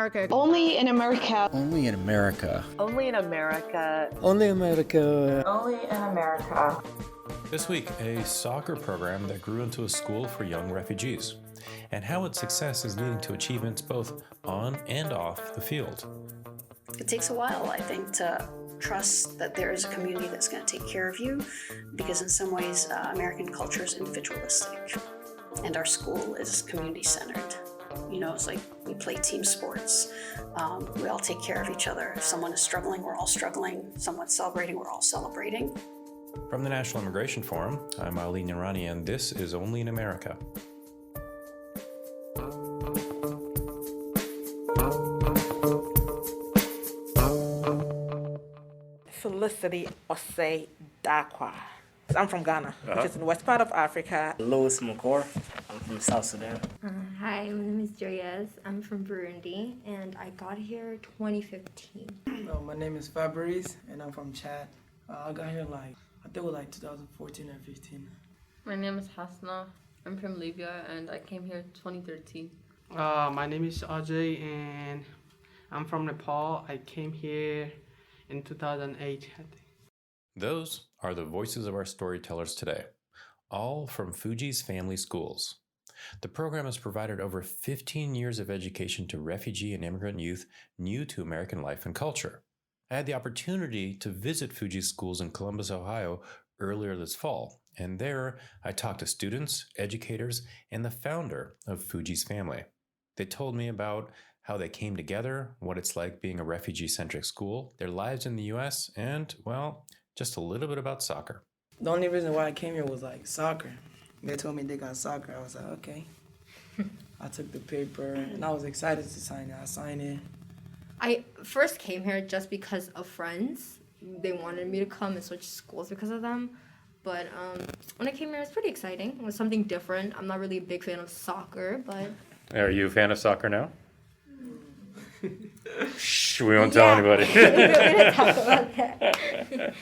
America. Only in America. Only in America. Only in America. Only America. Only in America. This week, a soccer program that grew into a school for young refugees, and how its success is leading to achievements both on and off the field. It takes a while, I think, to trust that there is a community that's going to take care of you, because in some ways, American culture is individualistic, and our school is community-centered. You know, it's like we play team sports. We all take care of each other. If someone is struggling, we're all struggling. Someone's celebrating, we're all celebrating. From the National Immigration Forum, I'm Ali Nirani, and this is Only in America. Felicity Osei Dakwa. I'm from Ghana, which is in the west part of Africa. Louis McCord. I'm from South Sudan. Hi, my name is Joyez. I'm from Burundi, and I got here 2015. My name is Fabrice, and I'm from Chad. I got here I think it was 2014 or 15. My name is Hasna. I'm from Libya, and I came here 2013. My name is Ajay, and I'm from Nepal. I came here in 2008, I think. Those are the voices of our storytellers today, all from Fugees Family Schools. The program has provided over 15 years of education to refugee and immigrant youth new to American life and culture. I had the opportunity to visit Fugees schools in Columbus, Ohio earlier this fall, and there I talked to students, educators, and the founder of Fugees Family. They told me about how they came together, what it's like being a refugee-centric school, their lives in the U.S., and, well, just a little bit about soccer. The only reason why I came here was soccer. They told me they got soccer. I was like, okay. I took the paper and I was excited to sign it. I signed it. I first came here just because of friends. They wanted me to come and switch schools because of them. But when I came here, it was pretty exciting. It was something different. I'm not really a big fan of soccer, but... Are you a fan of soccer now? Shh, we won't tell anybody. We didn't talk about that.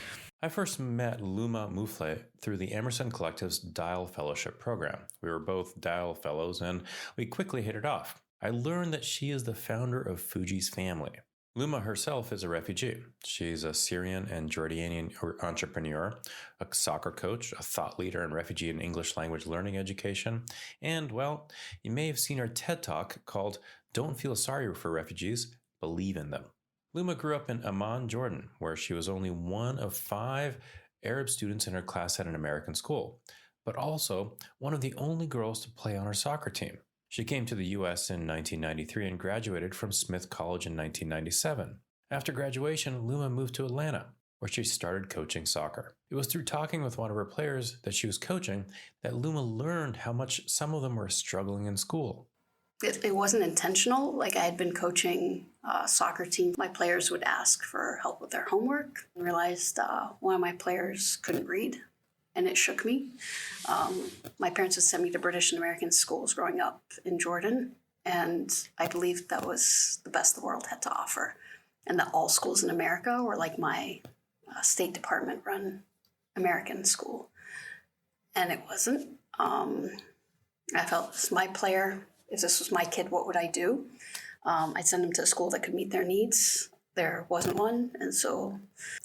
I first met Luma Mufleh through the Emerson Collective's Dial Fellowship program. We were both Dial Fellows, and we quickly hit it off. I learned that she is the founder of Fugees Family. Luma herself is a refugee. She's a Syrian and Jordanian entrepreneur, a soccer coach, a thought leader and refugee in English language learning education, and, well, you may have seen her TED Talk called Don't Feel Sorry for Refugees, Believe in Them. Luma grew up in Amman, Jordan, where she was only one of 5 Arab students in her class at an American school, but also one of the only girls to play on her soccer team. She came to the U.S. in 1993 and graduated from Smith College in 1997. After graduation, Luma moved to Atlanta, where she started coaching soccer. It was through talking with one of her players that she was coaching that Luma learned how much some of them were struggling in school. It wasn't intentional. I had been coaching a soccer team. My players would ask for help with their homework. I realized one of my players couldn't read, and it shook me. My parents had sent me to British and American schools growing up in Jordan, and I believed that was the best the world had to offer, and that all schools in America were like my State Department-run American school. And it wasn't. I felt this was my player. If this was my kid, what would I do? I'd send them to a school that could meet their needs. There wasn't one, and so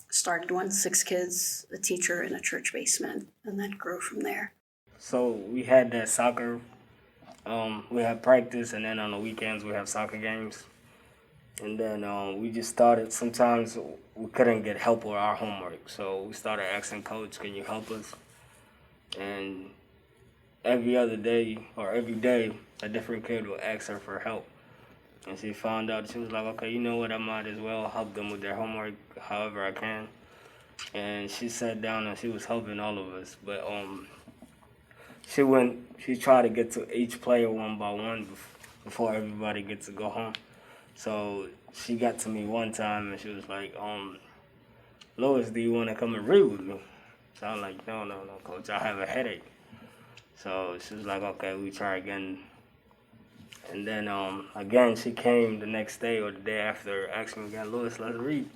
started one, 6 kids, a teacher in a church basement, and then grew from there. So we had that soccer, we had practice, and then on the weekends we have soccer games. And then we just started, sometimes we couldn't get help with our homework, so we started asking coach, can you help us? And every other day, or every day, a different kid would ask her for help. And she found out, she was like, okay, you know what, I might as well help them with their homework however I can. And she sat down and she was helping all of us. But she tried to get to each player one by one before everybody gets to go home. So she got to me one time and she was like, Lois, do you want to come and read with me? So I'm like, no, coach, I have a headache. So she was like, okay, we try again. And then again, she came the next day or the day after, asking me again, Louis, let's read.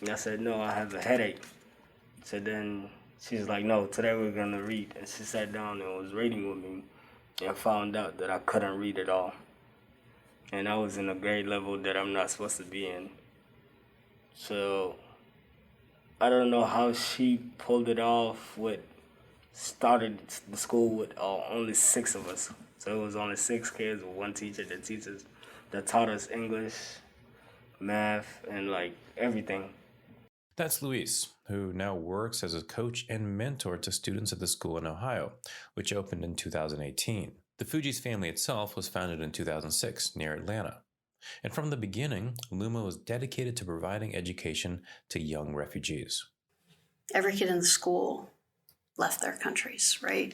And I said, no, I have a headache. So then she's like, no, today we're going to read. And she sat down and was reading with me and found out that I couldn't read at all. and I was in a grade level that I'm not supposed to be in. So I don't know how she pulled it off started the school with only 6 of us. So it was only 6 kids with one teacher that taught us English, math, and like everything. That's Luis, who now works as a coach and mentor to students at the school in Ohio, which opened in 2018. The Fugees family itself was founded in 2006 near Atlanta. And from the beginning, Luma was dedicated to providing education to young refugees. Every kid in the school left their countries, right?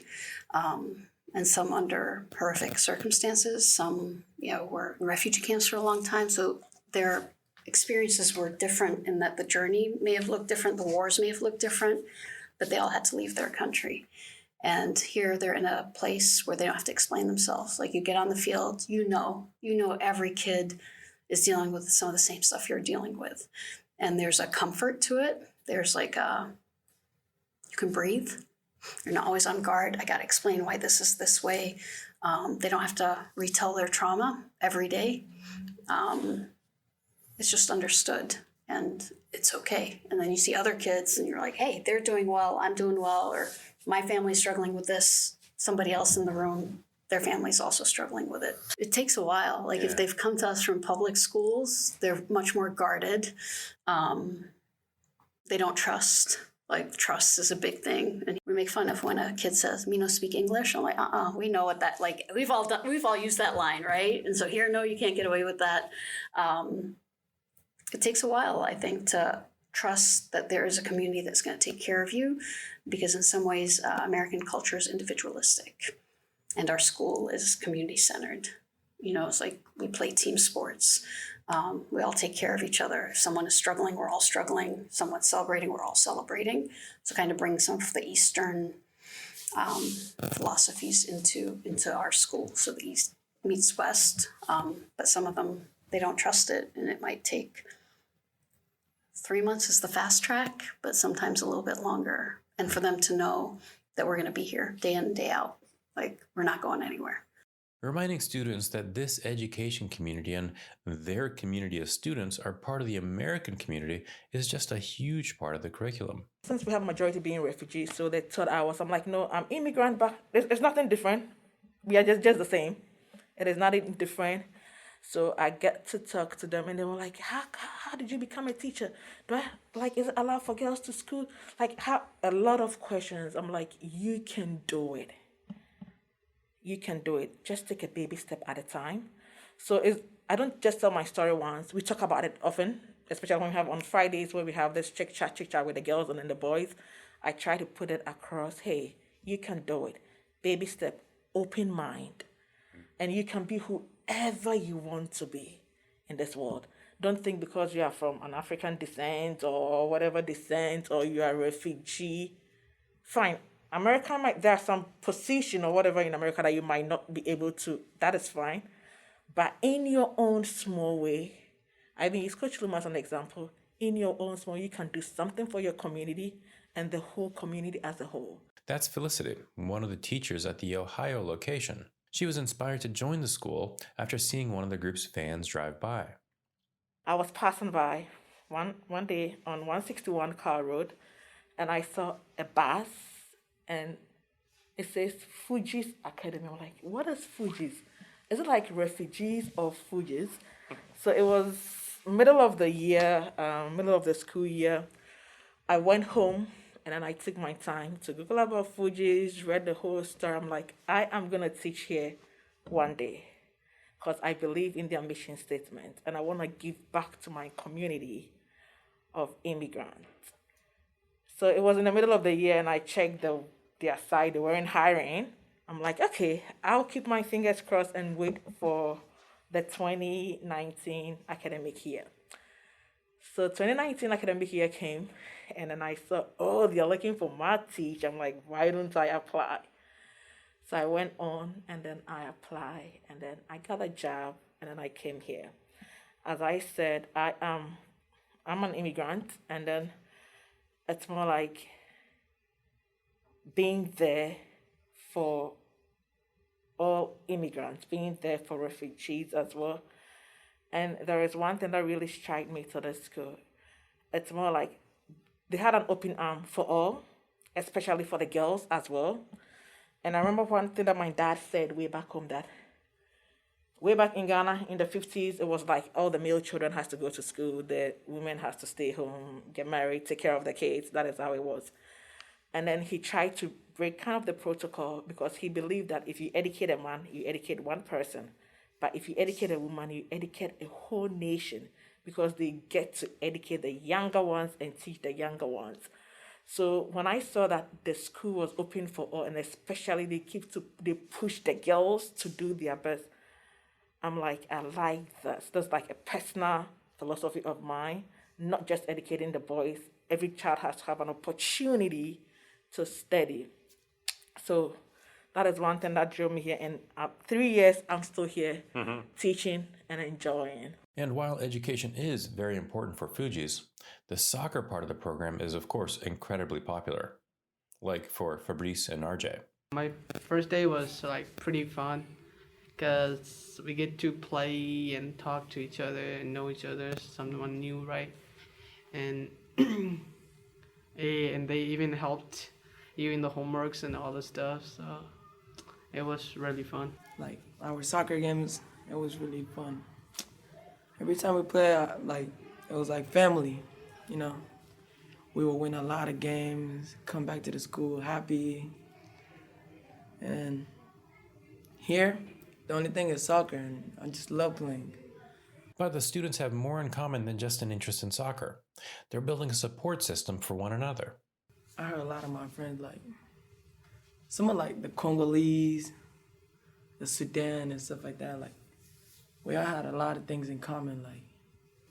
And some under horrific circumstances. Some, were in refugee camps for a long time. So their experiences were different in that the journey may have looked different, the wars may have looked different, but they all had to leave their country. And here they're in a place where they don't have to explain themselves. Like, you get on the field, you know every kid is dealing with some of the same stuff you're dealing with. And there's a comfort to it. There's like you can breathe. You're not always on guard. I got to explain why this is this way. They don't have to retell their trauma every day. It's just understood, and it's okay. And then you see other kids and you're like, hey, they're doing well, I'm doing well, or my family's struggling with this. Somebody else in the room, their family's also struggling with it. It takes a while. Like, if they've come to us from public schools, they're much more guarded. They don't trust. Like, trust is a big thing. And we make fun of when a kid says, me no speak English. I'm like, we know what that, like, we've all used that line, right? And so here, no, you can't get away with that. It takes a while, I think, to trust that there is a community that's going to take care of you, because in some ways, American culture is individualistic, and our school is community-centered. It's like we play team sports. We all take care of each other. If someone is struggling, we're all struggling. Someone's celebrating, we're all celebrating. So kind of bring some of the Eastern philosophies into our school. So the East meets West, but some of them, they don't trust it, and it might take 3 months is the fast track, but sometimes a little bit longer. And for them to know that we're going to be here day in and day out, like, we're not going anywhere. Reminding students that this education community and their community of students are part of the American community is just a huge part of the curriculum. Since we have a majority being refugees, so they thought I'm like, no, I'm immigrant, but there's nothing different. We are just the same. It is nothing different. So I get to talk to them, and they were like, how did you become a teacher? Is it allowed for girls to school? A lot of questions. I'm like, you can do it. You can do it. Just take a baby step at a time. So I don't just tell my story once. We talk about it often, especially when we have on Fridays where we have this chit chat with the girls and then the boys. I try to put it across, hey, you can do it. Baby step, open mind. And you can be whoever you want to be in this world. Don't think because you are from an African descent or whatever descent, or you are a refugee. Fine. There are some position or whatever in America that you might not be able to. That is fine. But in your own small way, I mean, use Coach Luma as an example. In your own small way, you can do something for your community and the whole community as a whole. That's Felicity, one of the teachers at the Ohio location. She was inspired to join the school after seeing one of the group's vans drive by. I was passing by one day on 161 Car Road, and I saw a bus, and it says Fugees Academy. I'm like, what is Fugees? Is it like refugees or Fugees? So it was middle of the school year. I went home, and then I took my time to Google about Fugees, read the whole story. I'm like, I am going to teach here one day, because I believe in their mission statement, and I want to give back to my community of immigrants. So it was in the middle of the year, and I checked their site. They weren't hiring. I'm like, okay, I'll keep my fingers crossed and wait for the 2019 academic year. So 2019 academic year came, and then I saw, they're looking for math teacher. I'm like, why don't I apply? So I went on, and then I applied, and then I got a job, and then I came here. As I said, I'm an immigrant, and then it's more like being there for all immigrants, being there for refugees as well. And there is one thing that really struck me to this school. It's more like they had an open arm for all, especially for the girls as well. And I remember one thing that my dad said way back home, that way back in Ghana in the 50s, it was like all the male children has to go to school, the women has to stay home, get married, take care of the kids. That is how it was. And then he tried to break kind of the protocol because he believed that if you educate a man, you educate one person. But if you educate a woman, you educate a whole nation, because they get to educate the younger ones and teach the younger ones. So when I saw that the school was open for all, and especially they push the girls to do their best, I'm like, I like this. That's like a personal philosophy of mine, not just educating the boys. Every child has to have an opportunity to study. So that is one thing that drew me here. And 3 years, I'm still here teaching and enjoying. And while education is very important for Fugees, the soccer part of the program is, of course, incredibly popular, like for Fabrice and RJ. My first day was like pretty fun because we get to play and talk to each other and know each other, someone new, right? And and they even helped you in the homeworks and all the stuff, so it was really fun. Like our soccer games, it was really fun. Every time we play, like it was like family, you know. We would win a lot of games, come back to the school happy. And here, the only thing is soccer, and I just love playing. But the students have more in common than just an interest in soccer. They're building a support system for one another. I heard a lot of my friends, like, some like the Congolese, the Sudan and stuff like that, like, we all had a lot of things in common,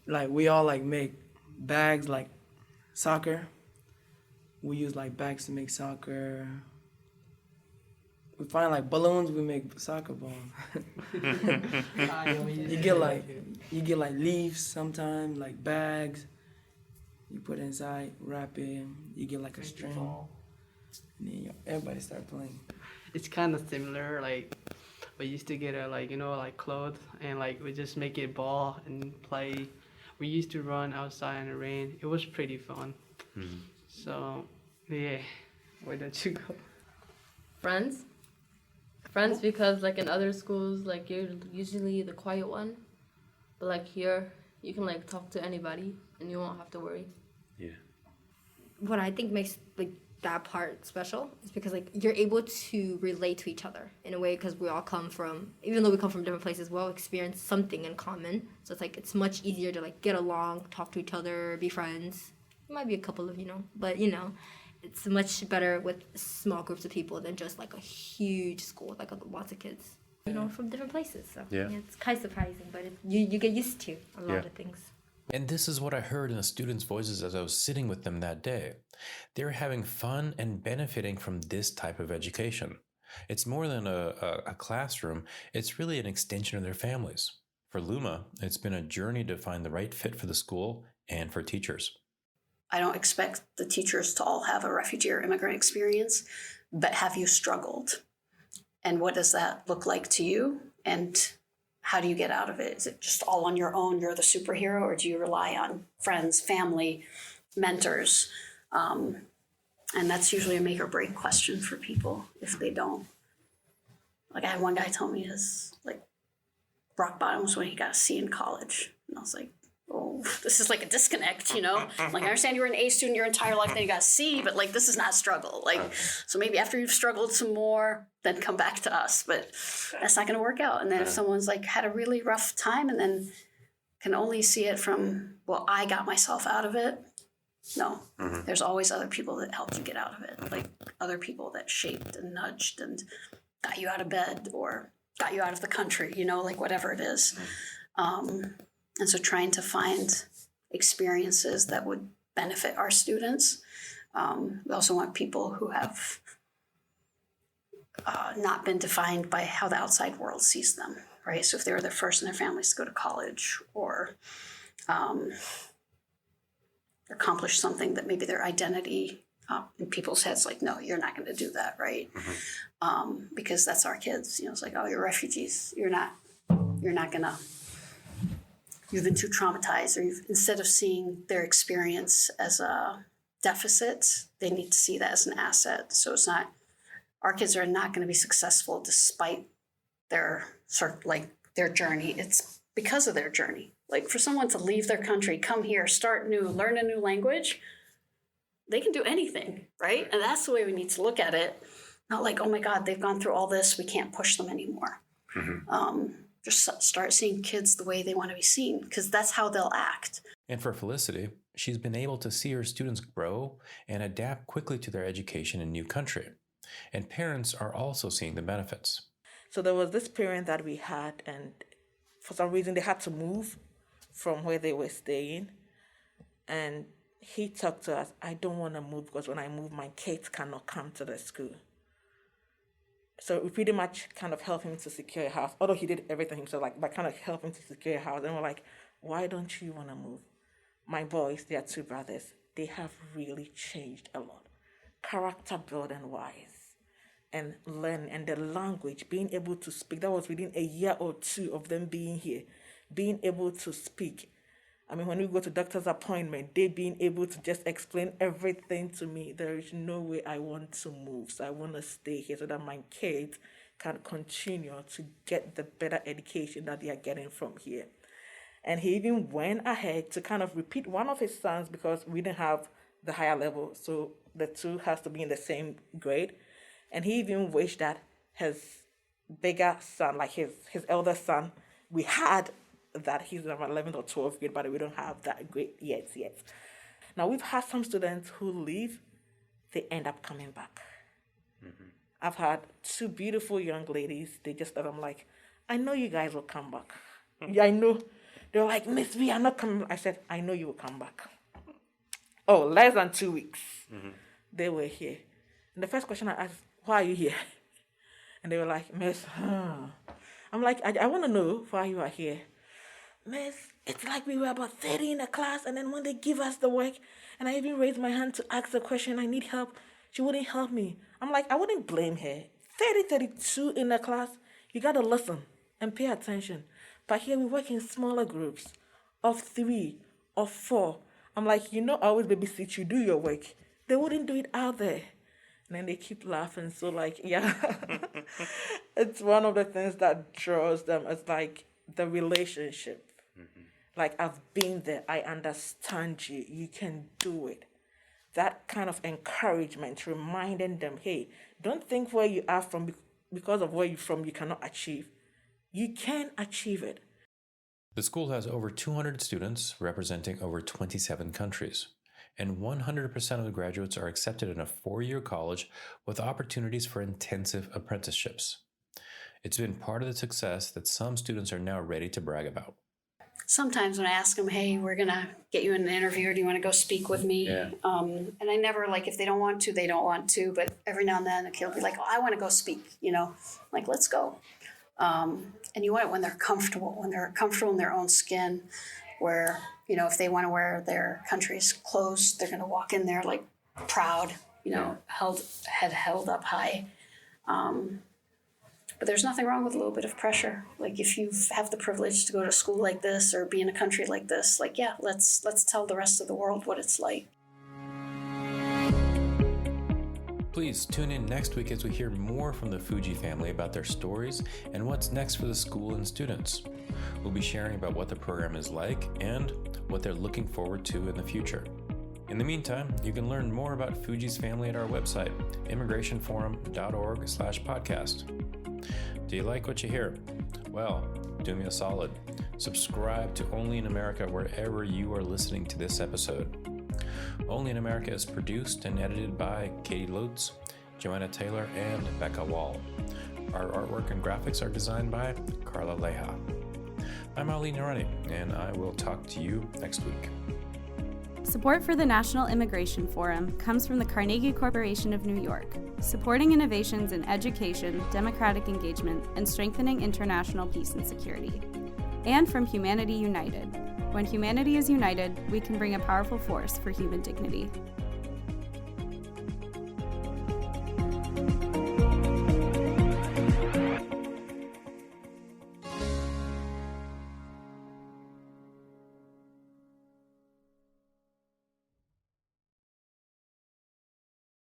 like we all like make bags, like soccer. We use like bags to make soccer. We find like balloons, we make soccer balls. you get like leaves sometimes, like bags. You put it inside, wrap it. You get like a string, and then everybody start playing. It's kind of similar. Like we used to get like clothes, and like we just make it ball and play. We used to run outside in the rain. It was pretty fun. So yeah, where don't you go? Friends because like in other schools, like you're usually the quiet one, but like here you can like talk to anybody and you won't have to worry. Yeah. What I think makes like that part special is because like you're able to relate to each other in a way, because we all come from, even though we come from different places, we all experience something in common. So it's like it's much easier to like get along, talk to each other, be friends. There might be a couple of, but it's much better with small groups of people than just like a huge school with like lots of kids, from different places. So Yeah. it's kind of surprising, but you get used to a lot of things. And this is what I heard in the students' voices as I was sitting with them that day. They're having fun and benefiting from this type of education. It's more than a classroom. It's really an extension of their families. For Luma, it's been a journey to find the right fit for the school and for teachers. I don't expect the teachers to all have a refugee or immigrant experience, but have you struggled? And what does that look like to you? And how do you get out of it? Is it just all on your own? You're the superhero, or do you rely on friends, family, mentors? And that's usually a make or break question for people if they don't. Like I had one guy tell me his like rock bottom was when he got a C in college. And I was like, oh, this is like a disconnect, Like I understand you were an A student your entire life, then you got a C, but like this is not struggle. Like so maybe after you've struggled some more, then come back to us. But that's not gonna work out. And then if someone's like had a really rough time and then can only see it from, well, I got myself out of it. No. There's always other people that helped you get out of it. Like other people that shaped and nudged and got you out of bed or got you out of the country, like whatever it is. And so trying to find experiences that would benefit our students. We also want people who have not been defined by how the outside world sees them, right? So if they were the first in their families to go to college or accomplish something that maybe their identity in people's heads, like, no, you're not going to do that, right? Because that's our kids. It's like, oh, you're refugees. You're not going to you've been too traumatized, or instead of seeing their experience as a deficit, they need to see that as an asset. So it's not, our kids are not going to be successful despite their journey. It's because of their journey. Like for someone to leave their country, come here, start new, learn a new language, they can do anything, right? And that's the way we need to look at it. Not like, oh my God, they've gone through all this, we can't push them anymore. Just start seeing kids the way they want to be seen, because that's how they'll act. And for Felicity, she's been able to see her students grow and adapt quickly to their education in a new country. And parents are also seeing the benefits. So there was this parent that we had, and for some reason they had to move from where they were staying. And he talked to us, I don't want to move because when I move, my kids cannot come to the school. So we pretty much kind of helped him to secure a house, although he did everything himself, but kind of helped him to secure a house. And we're like, why don't you want to move? My boys, they are two brothers. They have really changed a lot, character building wise, and learn, and the language, being able to speak. That was within a year or two of them being here, being able to speak. I mean, when we go to doctor's appointment, they being able to just explain everything to me. There is no way I want to move. So I want to stay here so that my kids can continue to get the better education that they are getting from here. And he even went ahead to kind of repeat one of his sons because we didn't have the higher level. So the two has to be in the same grade. And he even wished that his bigger son, like his elder son, we had that he's in 11th or 12th grade, but we don't have that grade yet. Now, we've had some students who leave, they end up coming back. I've had two beautiful young ladies, they just said, I'm like, I know you guys will come back. Yeah, I know. They're like, Miss V, I'm not coming. I said, I know you will come back. Oh, less than 2 weeks. They were here. And the first question I asked, why are you here? And they were like, Miss, I'm like, I want to know why you are here. Miss, it's like we were about 30 in the class, and then when they give us the work, and I even raised my hand to ask the question, I need help, she wouldn't help me. I'm like, I wouldn't blame her. 32 in the class, you got to listen and pay attention. But here we work in smaller groups of 3 or 4. I'm like, I always babysit you, do your work. They wouldn't do it out there. And then they keep laughing. So yeah, it's one of the things that draws them. It's like the relationship. Like, I've been there. I understand you. You can do it. That kind of encouragement, reminding them, hey, don't think where you are from because of where you're from you cannot achieve. You can achieve it. The school has over 200 students representing over 27 countries. And 100% of the graduates are accepted in a 4-year college with opportunities for intensive apprenticeships. It's been part of the success that some students are now ready to brag about. Sometimes when I ask them, hey, we're going to get you in an interview, or do you want to go speak with me? Yeah. And I never, if they don't want to, they don't want to. But every now and then, a kid will be like, oh, I want to go speak, like, let's go. And you want it when they're comfortable in their own skin, where, if they want to wear their country's clothes, they're going to walk in there, proud, head held up high. But there's nothing wrong with a little bit of pressure. If you have the privilege to go to school like this or be in a country like this, let's tell the rest of the world what it's like. Please tune in next week as we hear more from the Fugees family about their stories and what's next for the school and students. We'll be sharing about what the program is like and what they're looking forward to in the future. In the meantime, you can learn more about Fugees family at our website, immigrationforum.org/podcast. Do you like what you hear? Well, do me a solid. Subscribe to Only in America wherever you are listening to this episode. Only in America is produced and edited by Katie Lutz, Joanna Taylor, and Becca Wall. Our artwork and graphics are designed by Carla Leha. I'm Ali Narani, and I will talk to you next week. Support for the National Immigration Forum comes from the Carnegie Corporation of New York, supporting innovations in education, democratic engagement, and strengthening international peace and security. And from Humanity United. When humanity is united, we can bring a powerful force for human dignity.